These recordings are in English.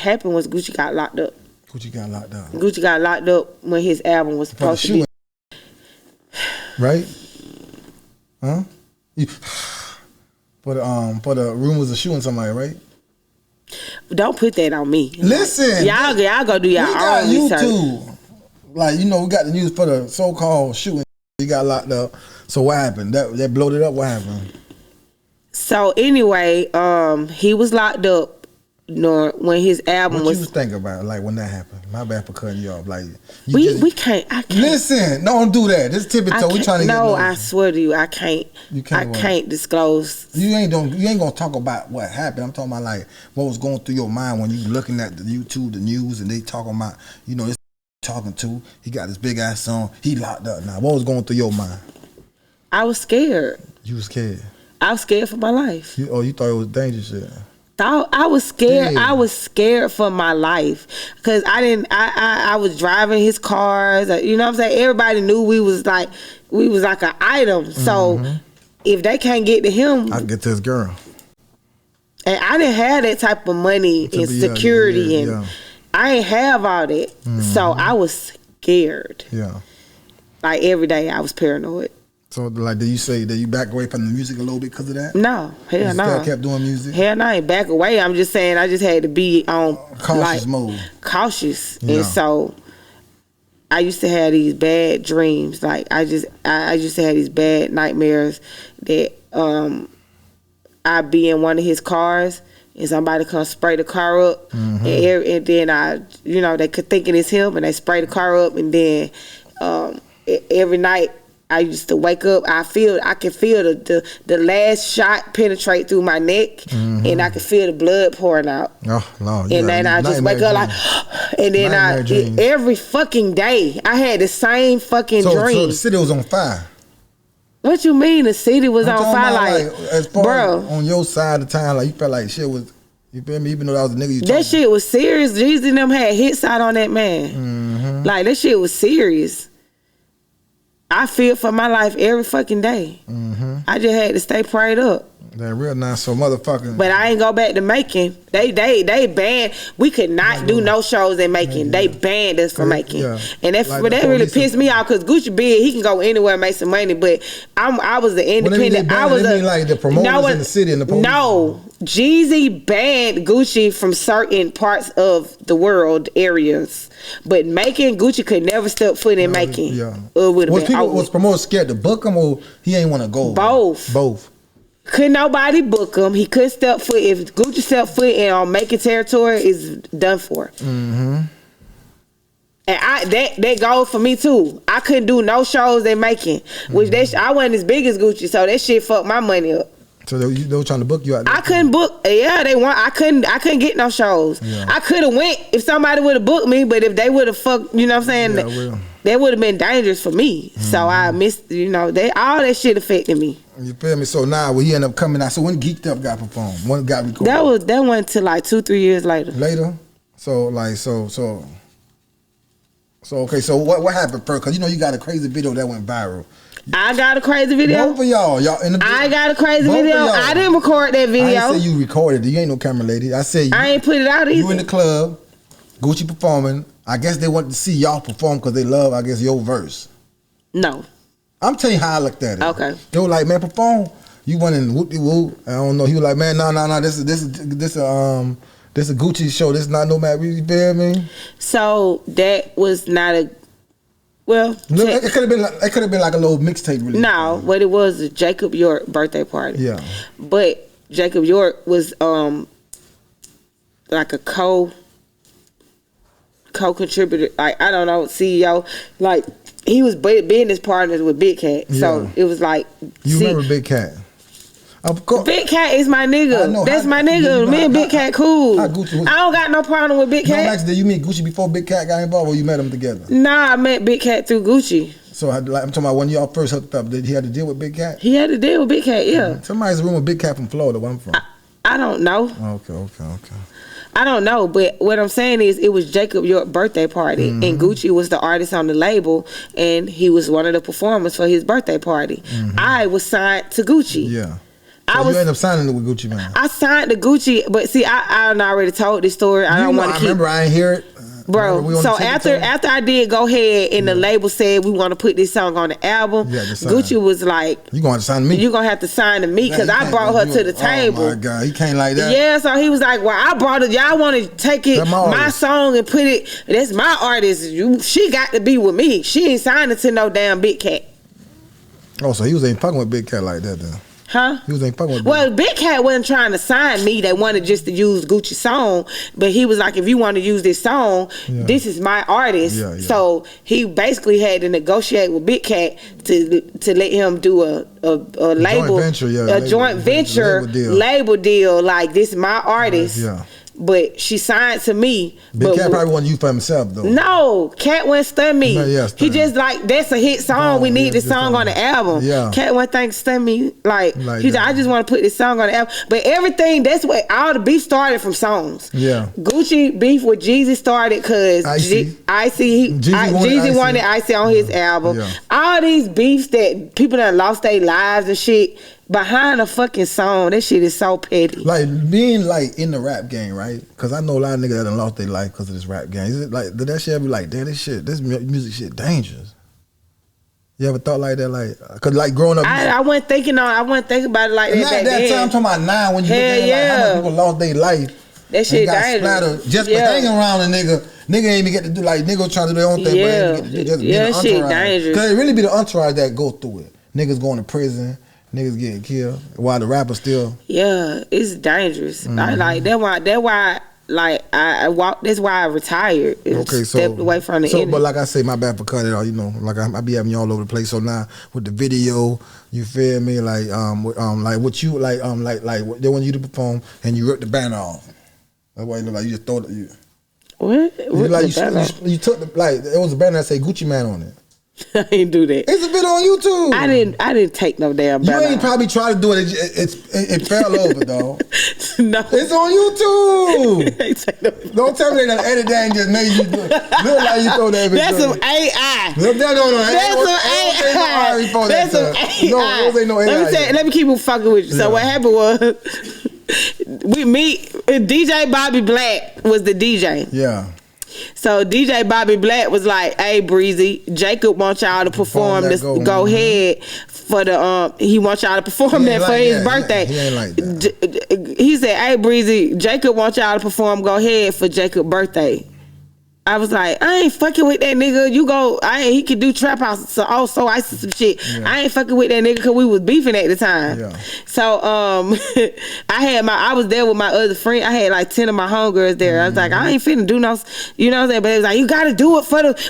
happened was Gucci got locked up. Gucci got locked up. Gucci got locked up when his album was supposed to be. Right? Huh? For the rumors of shooting somebody, right? Don't put that on me. Listen, y'all go do y'all own research. YouTube. Like, you know, we got the news for the so-called shooting. He got locked up. So what happened? That blowed it up. What happened? So anyway, he was locked up. When his album what you think about it, like when that happened? My bad for cutting you off. Like we can't. I can't. Listen, don't do that. This Tippie Toe. We trying to get. No, I swear to you, I can't. I can't disclose. You ain't gonna talk about what happened. I'm talking about like what was going through your mind when you looking at the YouTube, the news, and they talking about, you know, this talking to. He got this big ass song. He locked up now. What was going through your mind? I was scared. You was scared. I was scared for my life. You thought it was dangerous shit. I was scared. Yeah. I was scared for my life because I was driving his cars. You know what I'm saying? Everybody knew we was like an item. So if they can't get to him, I can get to his girl. And I didn't have that type of money and security, and I ain't have all that. So I was scared. Yeah. Like every day, I was paranoid. So, like, did you say that you back away from the music a little bit because of that? No, hell no. You still kept doing music? Hell no, I ain't back away. I'm just saying I just had to be on cautious mode. Cautious, and so I used to have these bad dreams. Like I used to have these bad nightmares that I'd be in one of his cars and somebody come spray the car up, and then they could think it's him, and they spray the car up, and then every night. I used to wake up. I could feel the last shot penetrate through my neck, and I could feel the blood pouring out. Oh Lord! And then I just wake up like, and then every fucking day I had the same fucking dream. So the city was on fire. What you mean the city was on fire? Like as far as on your side of town, like you felt like shit was. You feel me? Even though that was a nigga you that shit was serious. Jeezy and them had hits out on that man. Like that shit was serious. I feared for my life every fucking day. I just had to stay prayed up. That real nice, so motherfucking. But I ain't go back to Macon. They banned. We could not do no shows in Macon. They banned us from Macon, and that really pissed me off because Gucci big. He can go anywhere and make some money. But I was the independent. I was like the promoters in the city and the police. No, Jeezy banned Gucci from certain parts of the world areas. But Macon, Gucci could never step foot in Macon. Yeah. Was promoters scared to book him or he ain't want to go? Both. Couldn't nobody book him. He couldn't step foot. If Gucci stepped foot in on Macon territory, is done for. And that goes for me too. I couldn't do no shows in Macon, which I wasn't as big as Gucci, so that shit fucked my money up. So they were trying to book you out there? I couldn't book. Yeah, they want. I couldn't get no shows. Yeah. I could have went if somebody would have booked me, but if they would have fucked, you know what I'm saying? That would have been dangerous for me. So I missed. You know, all that shit affected me. You feel me? So now when he ended up coming out, so when Geeked Up got performed, when it got recorded? That went to like 2-3 years later. So okay. So what happened first? Cause you know you got a crazy video that went viral. I got a crazy video. Both of y'all in the. I got a crazy video. I didn't record that video. I didn't say you recorded it. You ain't no camera lady. I said I ain't put it out either. You in the club, Gucci performing. I guess they wanted to see y'all perform because they love, I guess, your verse. No. I'm telling you how I looked at it. Okay. They were like, man, perform. You went in whoop-de-whoop. I don't know. He was like, man, no. This a Gucci show. This is not no matter. You feel me? So that was not a. Well, it could have been like a little mixtape release. No, but it was a Jacob York birthday party. Yeah. But Jacob York was like a co-contributor, like I don't know, CEO. Like he was business partners with Big Cat. So it was like remember Big Cat. Of course. Big Cat is my nigga. That's my nigga. Me and Big Cat cool. I don't got no problem with Big Cat. No, actually, did you meet Gucci before Big Cat got involved, or you met him together? Nah, I met Big Cat through Gucci. So I'm talking about when y'all first hooked up. Did he have to deal with Big Cat? He had to deal with Big Cat. Yeah. Somebody's room with Big Cat from Florida. Where I'm from. I don't know. Okay. I don't know, but what I'm saying is it was Jacob York's birthday party, and Gucci was the artist on the label, and he was one of the performers for his birthday party. I was signed to Gucci. Yeah. So you ended up signing it with Gucci Mane. I signed the Gucci, but see, I already told this story. I don't want to keep. I remember I didn't hear it. Bro, so after I did go ahead and the label said we want to put this song on the album, Gucci was like, "You gonna have to sign to me? You gonna have to sign to me because I brought her to the table." Oh my God, he can't like that. Yeah, so he was like, "Well, I brought it. Y'all want to take it, my song, and put it. That's my artist. She got to be with me. She ain't signing to no damn Big Cat." Oh, so he was ain't fucking with Big Cat like that then. Huh? He was ain't fucking with Well, Big Cat wasn't trying to sign me. They wanted just to use Gucci's song. But he was like, if you want to use this song, this is my artist. Yeah. So he basically had to negotiate with Big Cat to let him do a label, joint venture label deal. Like, this is my artist. Yeah. But she signed to me. Big Cat probably wanted you for himself, though. No, Cat wouldn't stun me. He just like, that's a hit song. We need this song on the album. Yeah. Cat wouldn't think stun me. Like he said, I just want to put this song on the album. But everything, that's what all the beef started from songs. Yeah. Gucci beef with Jeezy started because Jeezy wanted Icy on his album. Yeah. All these beefs that people that lost their lives and shit. Behind a fucking song, that shit is so petty. Like, being, like, in the rap game, right? Because I know a lot of niggas that done lost their life because of this rap game. Is it like, did that shit ever be like, damn, this music shit dangerous? You ever thought like that? Like, because, like, growing up... I wasn't thinking about it like that back then. Time, I'm talking about now, when you look at like, how much people lost their life. That shit dangerous. Just for hanging around a nigga. Nigga ain't even get to do, like, nigga trying to do their own thing, but ain't get to do just shit dangerous. Because it really be the entourage that go through it. Niggas going to prison. Niggas getting killed while the rapper still. Yeah, it's dangerous. Mm-hmm. That's why I walked. That's why I retired. Okay, stepped away from the internet. But like I say, my bad for cutting it all. You know, like I be having you all over the place. So now with the video, you feel me? Like like what you like they want you to perform and you ripped the banner off. That's why you look like you just throw it. What? You took the it was a banner that say Gucci Mane on it. I didn't do that. It's a video on YouTube. I didn't take no damn banner. You ain't probably tried to do it. It fell over though. No, it's on YouTube. Don't tell me they done edit that and just made you do it. Look like you throw that. That's some AI. No. That's some AI. No, those ain't no AI. Let me keep it fucking with you. So what happened was, DJ Bobby Black was the DJ. Yeah. So DJ Bobby Black was like, "Hey Breezy, Jacob wants y'all to perform this. Go ahead for the he wants y'all to perform that for his birthday." He ain't like that. He said, "Hey Breezy, Jacob wants y'all to perform. Go ahead for Jacob's birthday." I was like, I ain't fucking with that nigga. You go, he could do trap house, so also I see some shit. Yeah. I ain't fucking with that nigga because we was beefing at the time. Yeah. So I was there with my other friend. I had like 10 of my homegirls there. I was like, I ain't finna do no, you know what I'm saying? But it was like, you gotta do it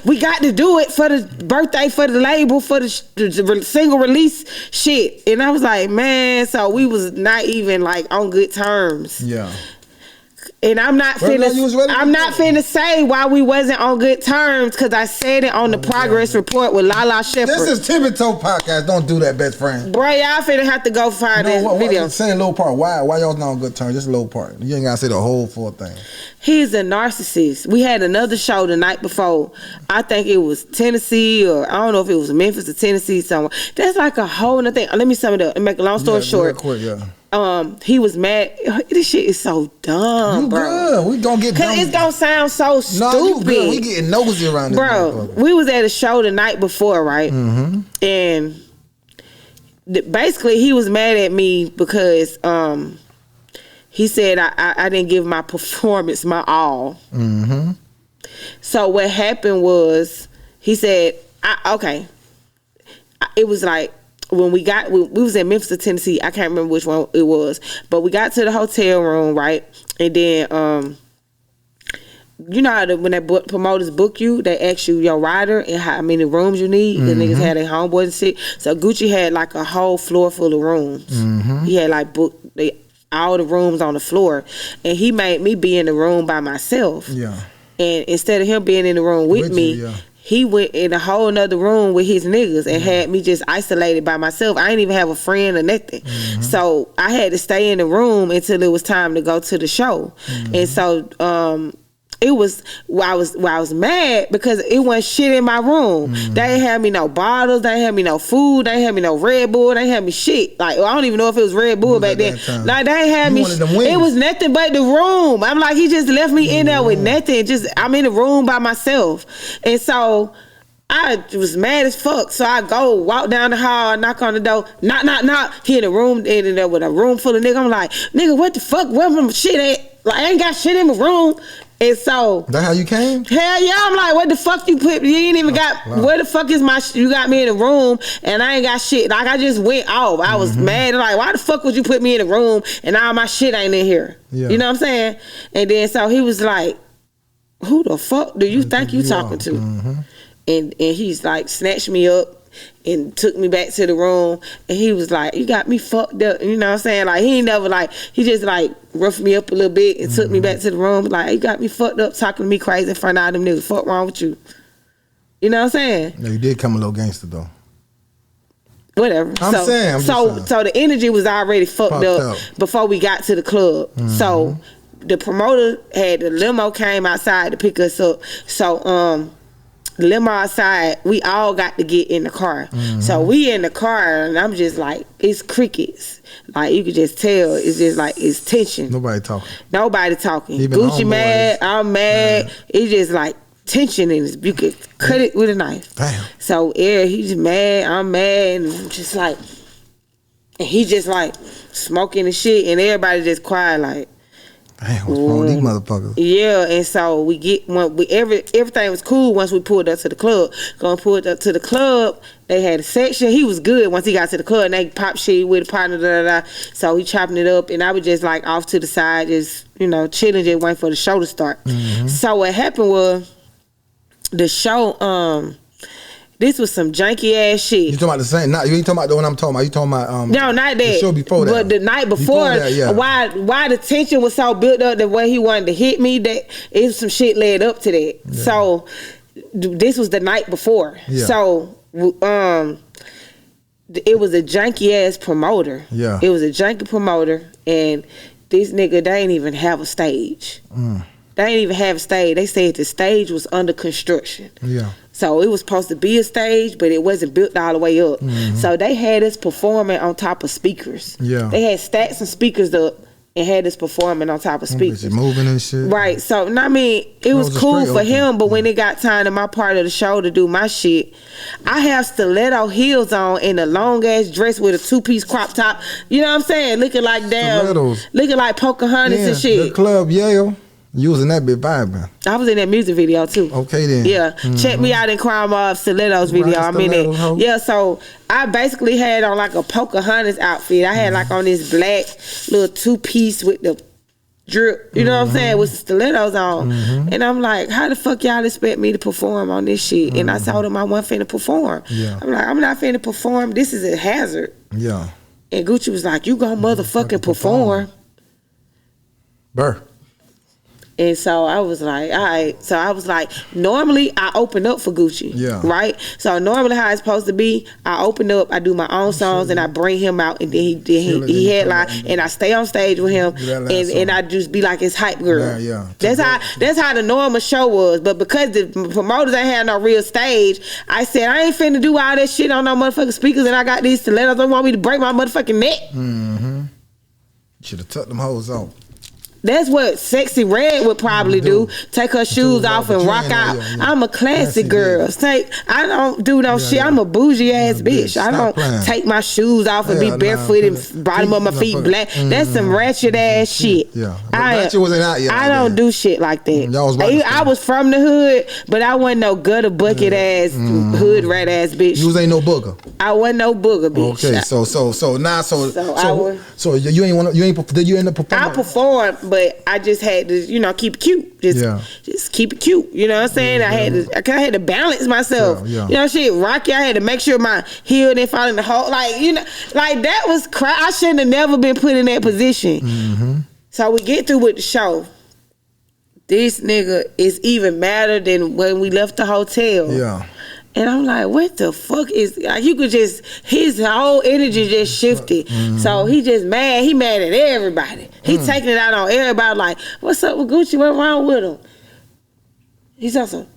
we got to do it for the birthday, for the label, for the single release shit. And I was like, man, so we was not even like on good terms. Yeah. And I'm not finna say why we wasn't on good terms because I said it on the progress report with Lala Shepherd. This is Tippie Toe podcast. Don't do that, best friend. Bro, y'all finna have to go find this video. Say a little part. Why y'all not on good terms? Just a little part. You ain't gotta say the whole full thing. He's a narcissist. We had another show the night before. I think it was Tennessee, or I don't know if it was Memphis or Tennessee somewhere. That's like a whole other thing. Let me sum it up and make a long story short. Real quick, he was mad. This shit is so dumb, you bro. Good. We gonna get dumb. Cause it's gonna sound so stupid. No, you good. We getting nosy around this. Bro, we was at a show the night before, right? Mm-hmm. And basically he was mad at me because he said I didn't give my performance my all. Mm-hmm. So what happened was he said, it was like, when we was in Memphis, Tennessee. I can't remember which one it was, but we got to the hotel room, right? And then, you know how when promoters book you, they ask you your rider and how many rooms you need. The niggas had their homeboys and shit. So Gucci had like a whole floor full of rooms. Mm-hmm. He had like booked all the rooms on the floor, and he made me be in the room by myself. Yeah. And instead of him being in the room with me. He went in a whole nother room with his niggas and had me just isolated by myself. I didn't even have a friend or nothing. Mm-hmm. So I had to stay in the room until it was time to go to the show. Mm-hmm. And so it was I was mad because it wasn't shit in my room. They ain't had me no bottles, they ain't had me no food, they ain't had me no Red Bull, they ain't had me shit. Like I don't even know if it was Red Bull back then. Like they ain't had me. It was nothing but the room. I'm like, he just left me in there with nothing. Just I'm in the room by myself, and so I was mad as fuck. So I walk down the hall, knock on the door, knock. He in the room, in there with a room full of niggas. I'm like, nigga, what the fuck? Where my shit at? Like I ain't got shit in my room. And so that how you came? Hell yeah! I'm like, what the fuck you put? You ain't even got. Where the fuck is my? You got me in the room, and I ain't got shit. Like I just went off. I was mad. Like, why the fuck would you put me in the room and all my shit ain't in here? Yeah. You know what I'm saying? And then so he was like, "Who the fuck do you think you talking to?" And he's like, snatched me up and took me back to the room, and he was like, you got me fucked up, you know what I'm saying? Like he ain't never like, he just like roughed me up a little bit and took me back to the room, like, you got me fucked up talking to me crazy in front of all them niggas. Fuck wrong with you? You know what I'm saying? Yeah, you did come a little gangster though. Whatever. I'm saying. So the energy was already fucked up before we got to the club. So the promoter had the limo came outside to pick us up. So limo outside, we all got to get in the car. So we in the car, and I'm just like, it's crickets. Like you could just tell, it's just like it's tension. Nobody talking. Even Gucci mad, I'm mad. It's just like tension, and you could cut it with a knife. Damn. So he's mad, I'm mad, and I'm just like, and he just like smoking and shit, and everybody just quiet like. Damn, what's wrong with these motherfuckers? Yeah, and so everything was cool once we pulled up to the club. Pulled up to the club, they had a section. He was good once he got to the club, and they popped shit with a partner, So he chopping it up, and I was just like off to the side, just, you know, chilling, just waiting for the show to start. So what happened was the show, this was some janky ass shit. You talking about the same? You ain't talking about the one I'm talking about. You talking about no, not that. The show before that. But the night before that, yeah. Why the tension was so built up the way he wanted to hit me, that it was some shit led up to that. Yeah. So this was the night before. Yeah. So it was a janky ass promoter. Yeah. It was a janky promoter, and this nigga, they ain't even have a stage. They ain't even have a stage. They said the stage was under construction. Yeah. So it was supposed to be a stage, but it wasn't built all the way up. So they had us performing on top of speakers. Yeah. They had stacks of speakers up and had us performing on top of speakers. Moving and shit. Right. So, I mean, it was cool for him, but when it got time to my part of the show to do my shit, I have stiletto heels on and a long ass dress with a 2-piece crop top. You know what I'm saying? Looking like looking like Pocahontas and shit. The club Yale. You was in that bit vibing. I was in that music video too. Okay then. Yeah. Check me out in Crime Mob Stilettos video. I'm in it. Yeah, so I basically had on like a Pocahontas outfit. I had like on this black little 2-piece with the drip, you know what I'm saying, with the stilettos on. And I'm like, how the fuck y'all expect me to perform on this shit? And I told him I wasn't finna perform. Yeah. I'm like, I'm not finna perform. This is a hazard. Yeah. And Gucci was like, you gonna motherfucking perform. Burr. And so I was like, all right. So I was like, normally I open up for Gucci. Yeah. Right? So normally how it's supposed to be, I open up, I do my own songs, and I bring him out, and then he headline, and I stay on stage with him, and I just be like his hype girl. Yeah. That's how the normal show was. But because the promoters ain't had no real stage, I said, I ain't finna do all that shit on no motherfucking speakers, and I got these stilettos. Don't want me to break my motherfucking neck. You should have tucked them hoes off. That's what Sexy Red would probably do. Take her shoes off and rock out. Yeah. I'm a classy girl. I don't do no shit. I'm a bougie ass bitch. I don't take my shoes off and be barefoot and bottom of my feet black. That's some ratchet ass shit. Yeah. I don't do shit like that. I was from the hood, but I wasn't no gutter bucket ass hood rat ass bitch. You ain't no booger. I wasn't no booger bitch. Okay, so you ain't want did you end up performing? I performed, but I just had to, keep it cute. Just keep it cute. You know what I'm saying? I had to balance myself. You know, shit, Rocky. I had to make sure my heel didn't fall in the hole. Like that was crap. I shouldn't have never been put in that position. So we get through with the show. This nigga is even madder than when we left the hotel. Yeah. And I'm like, what the fuck is, like, you could just, his whole energy just shifted. So he just mad. He mad at everybody. He taking it out on everybody like, what's up with Gucci? What's wrong with him? He's also.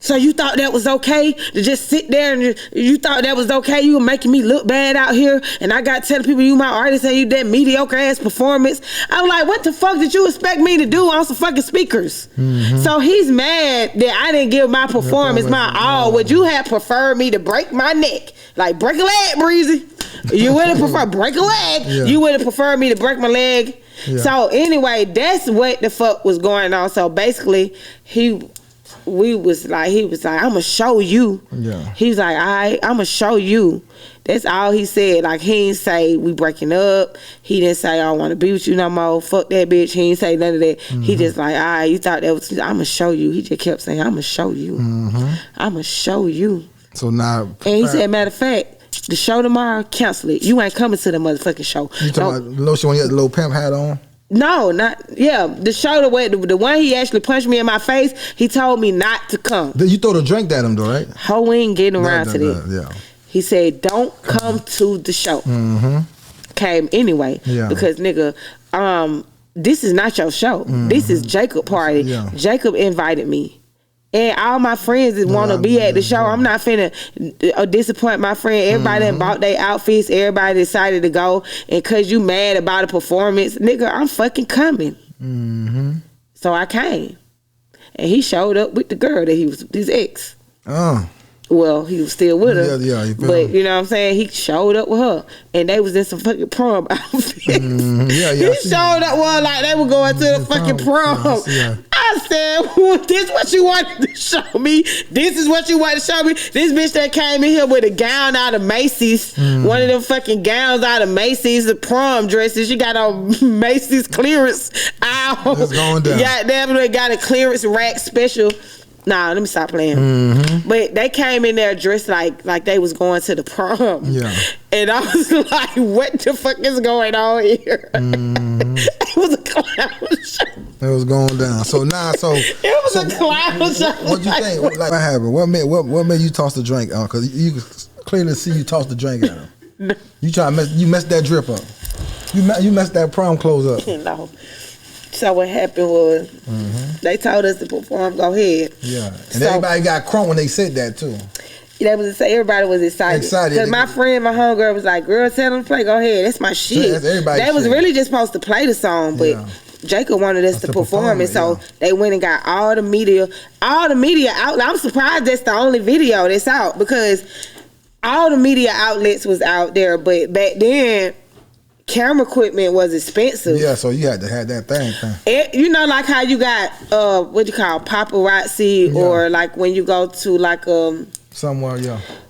So you thought that was okay to just sit there and you thought that was okay? You were making me look bad out here, and I got telling people you my artist and you that mediocre ass performance. I'm like, what the fuck did you expect me to do on some fucking speakers? Mm-hmm. So he's mad that I didn't give my performance my all. Would you have preferred me to break my neck? Like, break a leg, Breezy. You would have preferred break a leg. Yeah. You would have preferred me to break my leg. Yeah. So anyway, that's what the fuck was going on. So basically, he was like, I'm gonna show you. Yeah. He was like, I'm gonna show you. That's all he said. Like, he didn't say we breaking up. He didn't say I don't want to be with you no more. Fuck that bitch. He didn't say none of that. Mm-hmm. He just like, you thought that was, I'm gonna show you. He just kept saying, I'm gonna show you. Mm-hmm. I'm gonna show you. So now, and he said, matter of fact, the show tomorrow, cancel it. You ain't coming to the motherfucking show. You talking about Lotion when he had the little pimp hat on? No, the show, the one he actually punched me in my face, he told me not to come. You throw the drink at him though, right? Ho ain't getting around to that. Yeah. He said, don't come to the show. Mm-hmm. Came anyway. Yeah. Because nigga, this is not your show. Mm-hmm. This is Jacob party. Yeah. Jacob invited me. And all my friends that want to be at the show, I'm not finna disappoint my friend. Everybody that bought their outfits, everybody decided to go. And cause you mad about a performance, nigga, I'm fucking coming. Mm-hmm. So I came. And he showed up with the girl that he was his ex. Oh. Well, he was still with her. Yeah, but you know what I'm saying? He showed up with her. And they was in some fucking prom outfits. Mm-hmm. He showed up, like they were going to the fucking prom. I said, this what you wanted to show me? This is what you wanted to show me? This bitch that came in here with a gown out of Macy's. One of them fucking gowns out of Macy's, the prom dresses. She got on Macy's clearance aisle. It's going down. Goddamn, they got a clearance rack special. Nah, let me stop playing. Mm-hmm. But they came in there dressed like they was going to the prom. Yeah. And I was like, what the fuck is going on here? Mm-hmm. It was a clown show. It was going down. So now, it was a clown show. What you think? Like, what happened? What made you toss the drink out? Because you clearly see you toss the drink at him. No. You messed that drip up. You messed that prom clothes up. No. So what happened was they told us to perform, go ahead. Yeah. And everybody got crunk when they said that too. Everybody was excited. Because my friend, my homegirl was like, girl, tell them to play, go ahead. That's my shit. They was really just supposed to play the song, but Jacob wanted us to perform it. So they went and got all the media out. I'm surprised that's the only video that's out because all the media outlets was out there, but back then, camera equipment was expensive. Yeah, so you had to have that thing. You know, like how you got what you call paparazzi, or like when you go to like somewhere,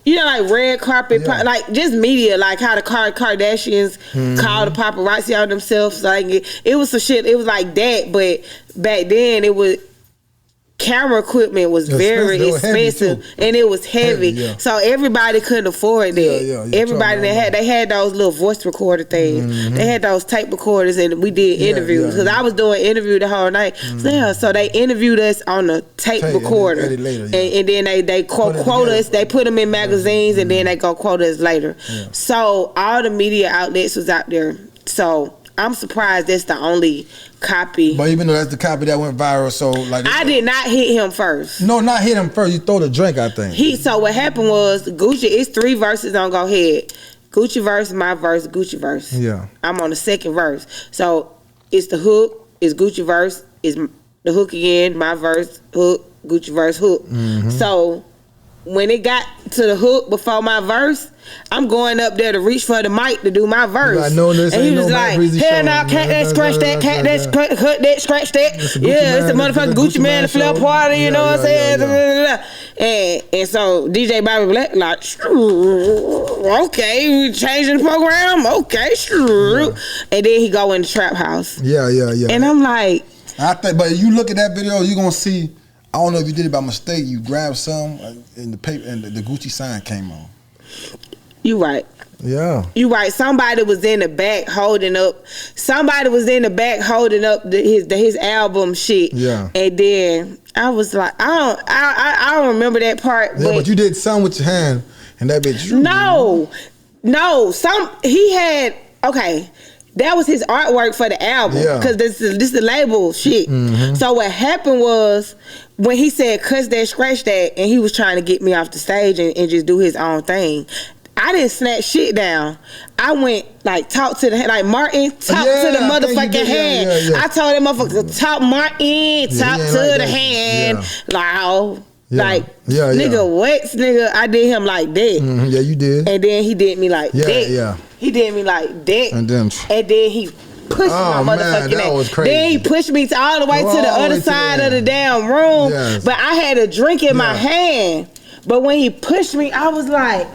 you know, like red carpet, like just media, like how the Kardashians call the paparazzi on themselves. Like it was some shit. It was like that, but back then it was. Camera equipment was very expensive and it was heavy. So everybody couldn't afford that. Everybody they had those little voice recorder things. They had those tape recorders and we did interviews because I was doing interview the whole night. So they interviewed us on a tape recorder and then they quote us. They put them in magazines and then they go quote us later. So all the media outlets was out there. So I'm surprised that's the only copy. But even though that's the copy that went viral, so like I did not hit him first. No, not hit him first. You throw the drink, I think. So what happened was Gucci. It's 3 verses on Go Ahead. Gucci verse, my verse, Gucci verse. Yeah. I'm on the second verse. So it's the hook. It's Gucci verse. It's the hook again. My verse, hook. Gucci verse, hook. Mm-hmm. So when it got to the hook before my verse, I'm going up there to reach for the mic to do my verse. I know this and he was like, hell no, can't that, scratch that, can't that, cut that, scratch that. It's a motherfucking Gucci Man, the flip party, you know what I'm saying? And so DJ Bobby Black like, okay, we changing the program, okay, and then he go in the trap house. Yeah. And I'm like, I think, but you look at that video, you gonna see. I don't know if you did it by mistake. You grabbed some in the paper and the Gucci sign came on. You right. Yeah. You right. Somebody was in the back holding up. His album shit. Yeah. And then I was like, I don't remember that part. Yeah, but you did something with your hand and that bitch. No. He had okay. That was his artwork for the album. Because this is the label shit. So what happened was, when he said cuss that, scratch that, and he was trying to get me off the stage and just do his own thing, I didn't snatch shit down. I went talk to the like Martin, talk to the motherfucking hand. I told that motherfucker, talk Martin, talk to the hand. Nigga, what? Nigga, I did him like that. Yeah, you did. And then he did me like that. He did me like that. And then he pushed my motherfucking ass. Was crazy. Then he pushed me all the way to the other side of the damn room. But I had a drink in my hand. But when he pushed me, I was like,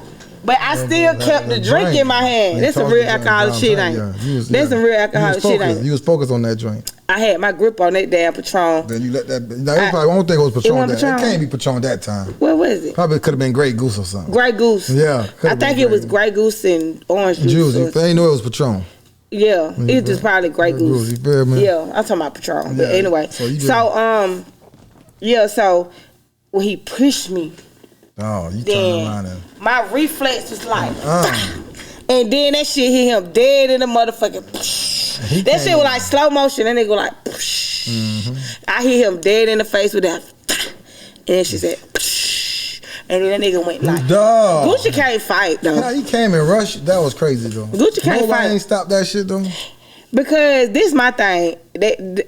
but I still kept the drink in my hand. That's some real alcoholic shit, ain't it? That's some real alcoholic shit, ain't it? You was focused on that drink. I had my grip on that damn Patron. Then you let that. I don't think it was Patron. It can't be Patron that time. What was it? Probably could have been Grey Goose or something. Grey Goose. Yeah. I think it was Grey Goose and orange juice. They ain't know it was Patron. Yeah, it was probably Grey Goose. You feel me? Yeah, I'm talking about Patron. But anyway, so when he pushed me. Oh, you turned around and my reflex was like, and then that shit hit him dead in the motherfucking. That shit was like slow motion. That nigga was like, I hit him dead in the face with that, and then she said, and then that nigga went like, Gucci can't fight though. Yeah, he came and rushed. That was crazy though. Gucci can't fight. Nobody ain't stopped that shit though. Because this my thing.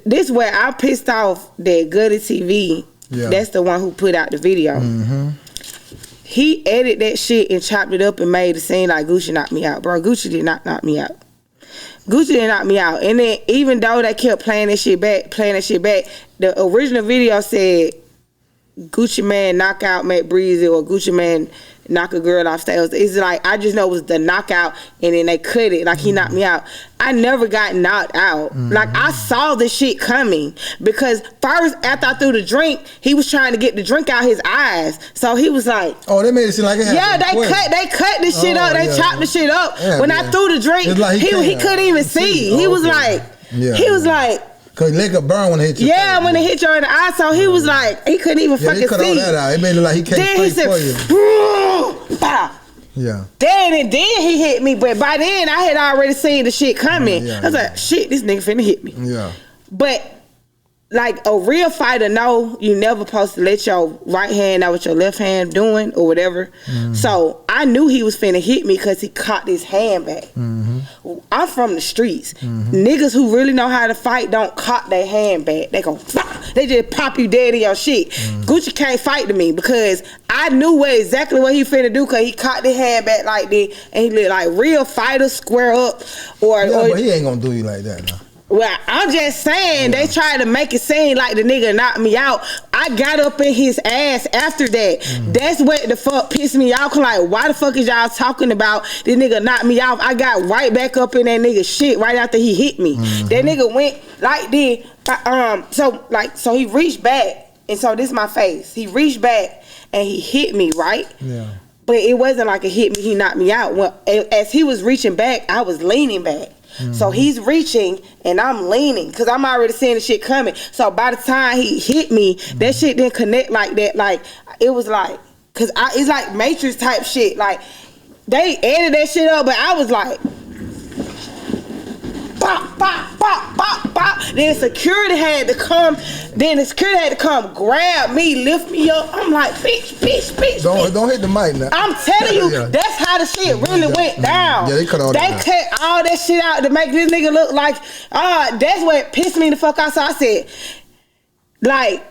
This where I pissed off that Goody TV. Yeah. That's the one who put out the video. He edited that shit and chopped it up and made it seem like Gucci knocked me out. Bro, Gucci did not knock me out. Gucci didn't knock me out. And then even though they kept playing that shit back, the original video said Gucci Man knock out Matt Breezy or Gucci Man knock a girl off stage. It's like, I just know it was the knockout and then they cut it like he knocked me out. I never got knocked out. Like, I saw the shit coming because first, after I threw the drink, he was trying to get the drink out his eyes. So he was like, oh, they made it seem like it happened. They cut the shit up. They chopped the shit up. When I threw the drink, like he couldn't even see. He was like, cause leg could burn when it hit you. Yeah, when it hit you in the eye. So he was like, he couldn't even fucking see. Cut all that out. It made it like he can't fight for you. Pow. Yeah. Then he hit me, but by then I had already seen the shit coming. I was like, shit, this nigga finna hit me. Yeah. But like a real fighter know you never supposed to let your right hand know what your left hand doing or whatever. So I knew he was finna hit me because he caught his hand back. I'm from the streets. Niggas who really know how to fight don't cock their hand back. They go, they just pop you dead in your shit. Gucci can't fight to me because I knew exactly what he finna do because he caught his hand back like that and he looked like real fighter square up. But he ain't gonna do you like that now. Well, I'm just saying, they tried to make it seem like the nigga knocked me out. I got up in his ass after that. That's what the fuck pissed me off. Like, why the fuck is y'all talking about this nigga knocked me off? I got right back up in that nigga shit right after he hit me. That nigga went like this. So he reached back, and so this is my face. He reached back, and he hit me, right? Yeah. But it wasn't like a hit me, he knocked me out. Well, as he was reaching back, I was leaning back. So he's reaching and I'm leaning because I'm already seeing the shit coming. So by the time he hit me, that shit didn't connect like that. Like, it was like, because it's like Matrix type shit. Like, they edited that shit up, but I was like, bop, bop, bop, bop, bop. Then security had to come. Grab me, lift me up. I'm like, bitch. Don't hit the mic now. I'm telling you, that's how the shit really went down. Yeah, they cut all that. They cut all that shit out to make this nigga look like. That's what pissed me the fuck off. So I said, like.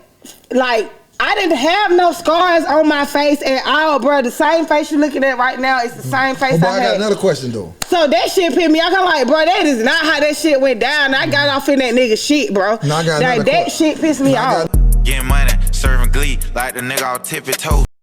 I didn't have no scars on my face at all, bro. The same face you're looking at right now is the same face I had. I got another question, though. So that shit pissed me. I got like, bro, that is not how that shit went down. I got off in that nigga shit, bro. No, I got that shit pissed me off. Getting money, serving glee, like the nigga off Tippie Toe.